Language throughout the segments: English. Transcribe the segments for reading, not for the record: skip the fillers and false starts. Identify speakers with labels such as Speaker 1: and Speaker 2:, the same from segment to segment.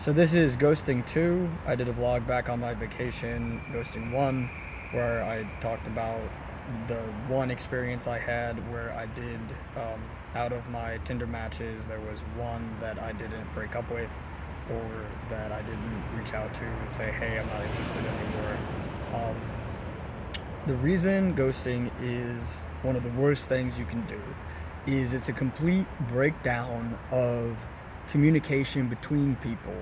Speaker 1: So this is Ghosting 2. I did a vlog back on my vacation, Ghosting 1, where I talked about the one experience I had where I did, out of my Tinder matches, there was one that I didn't break up with or that I didn't reach out to and say, hey, I'm not interested anymore. Um, the reason ghosting is one of the worst things you can do is it's a complete breakdown of communication between people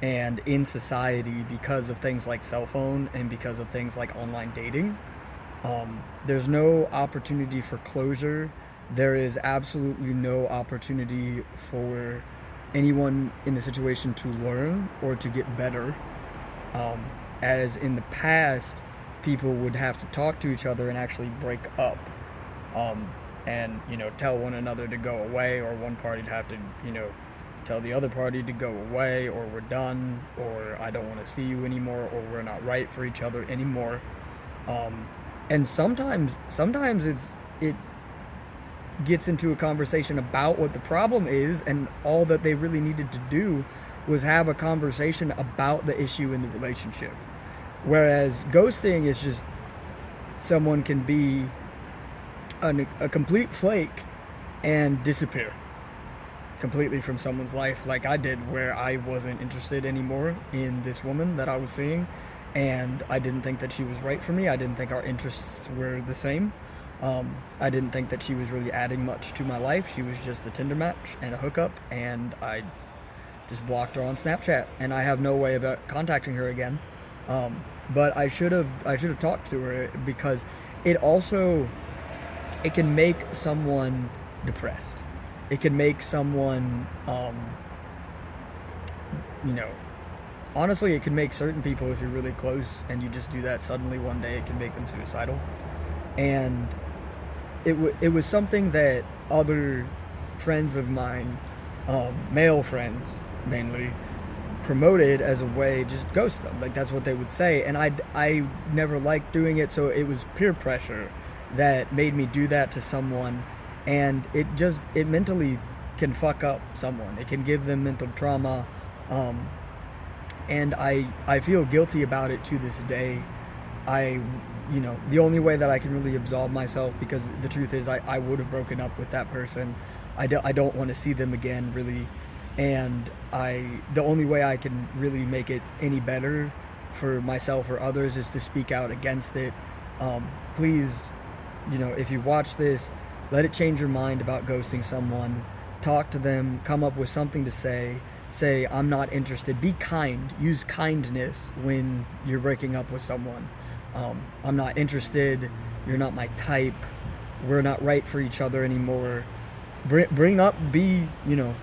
Speaker 1: and in society because of things like cell phone and because of things like online dating. There's no opportunity for closure. There is absolutely no opportunity for anyone in the situation to learn or to get better. Um, as in the past, people would have to talk to each other and actually break up, um, and tell one another to go away, or one party'd have to tell the other party to go away, or we're done, or I don't want to see you anymore, or we're not right for each other anymore. Um, and sometimes it gets into a conversation about what the problem is, and all that they really needed to do was have a conversation about the issue in the relationship. Whereas ghosting is just someone can be a complete flake and disappear completely from someone's life, like I did, where I wasn't interested anymore in this woman that I was seeing, and I didn't think that she was right for me. I didn't think our interests were the same. I didn't think that she was really adding much to my life. She was just a Tinder match and a hookup, and I just blocked her on Snapchat, and I have no way of contacting her again. But I should have talked to her, because it can make someone depressed. It can make someone, you know, honestly, it can make certain people, if you're really close and you just do that suddenly one day, it can make them suicidal. And it was something that other friends of mine, male friends mainly, promoted as a way, just ghost them. Like, that's what they would say. And I never liked doing it, so it was peer pressure that made me do that to someone. And it mentally can fuck up someone. It can give them mental trauma. Um, and I feel guilty about it to this day. I, the only way that I can really absolve myself, because the truth is I would have broken up with that person. I don't want to see them again, really. And the only way I can really make it any better for myself or others is to speak out against it. Please, if you watch this, let it change your mind about ghosting someone. Talk to them, come up with something to say, I'm not interested. Be kind. Use kindness when you're breaking up with someone. I'm not interested. You're not my type. We're not right for each other anymore. Bring up, be,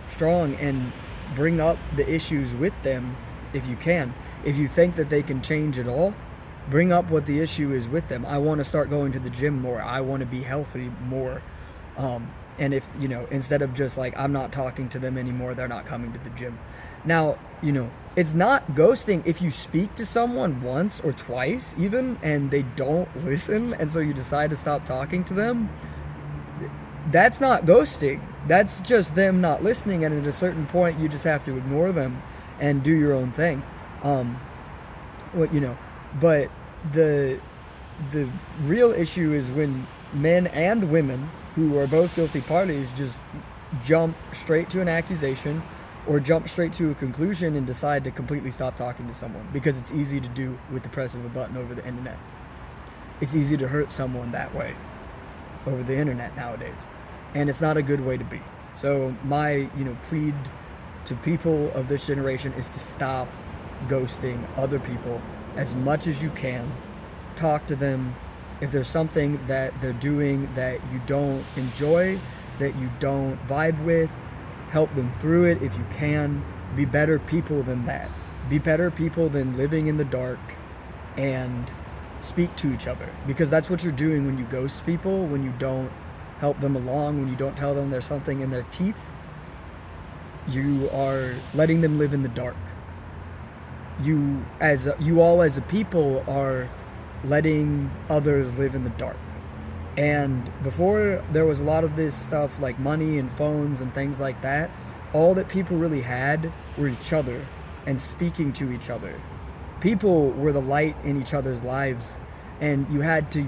Speaker 1: strong, and bring up the issues with them if you can. If you think that they can change at all, bring up what the issue is with them. I want to start going to the gym more. I want to be healthy more. And if, instead of just like, I'm not talking to them anymore, they're not coming to the gym. Now, it's not ghosting if you speak to someone once or twice even and they don't listen, and so you decide to stop talking to them. That's not ghosting. That's just them not listening, and at a certain point you just have to ignore them and do your own thing. What but the real issue is when men and women, who are both guilty parties, just jump straight to an accusation or jump straight to a conclusion and decide to completely stop talking to someone, because it's easy to do with the press of a button over the internet. It's easy to hurt someone that way over the internet nowadays, and it's not a good way to be. So my plead to people of this generation is to stop ghosting other people as much as you can. Talk to them. If there's something that they're doing that you don't enjoy, that you don't vibe with, help them through it if you can. Be better people than that. Be better people than living in the dark, and speak to each other, because that's what you're doing when you ghost people, when you don't help them along, when you don't tell them there's something in their teeth. You are letting them live in the dark. You all as a people are letting others live in the dark. And before there was a lot of this stuff like money and phones and things like that, all that people really had were each other and speaking to each other. People were the light in each other's lives, and you had to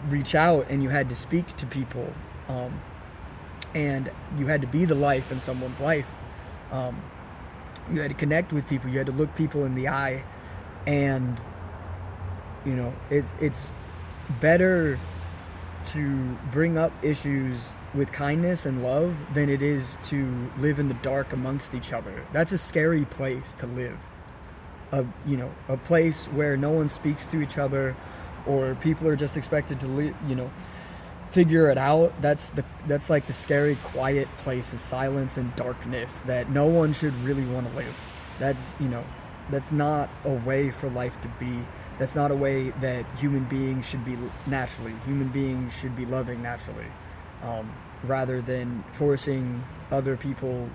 Speaker 1: reach out and you had to speak to people, and you had to be the life in someone's life. You had to connect with people. You had to look people in the eye, and it's better to bring up issues with kindness and love than it is to live in the dark amongst each other. That's a scary place to live. A place where no one speaks to each other, or people are just expected to figure it out. That's like the scary quiet place of silence and darkness that no one should really want to live. That's not a way for life to be. That's not a way that human beings should be naturally. Human beings should be loving naturally, rather than forcing other people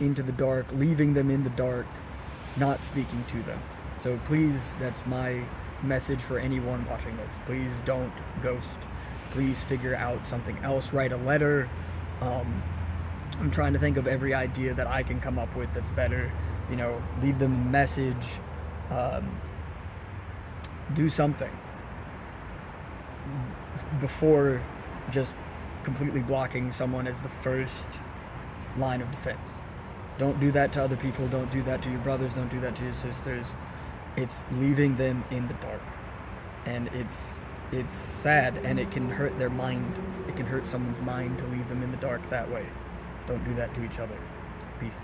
Speaker 1: into the dark, leaving them in the dark, not speaking to them. So please, that's my message for anyone watching this. Please don't ghost. Please figure out something else. Write a letter. I'm trying to think of every idea that I can come up with that's better. Leave them a message. Do something before just completely blocking someone as the first line of defense. Don't do that to other people. Don't do that to your brothers. Don't do that to your sisters. It's leaving them in the dark, and it's sad, and it can hurt their mind. It can hurt someone's mind to leave them in the dark that way. Don't do that to each other. Peace.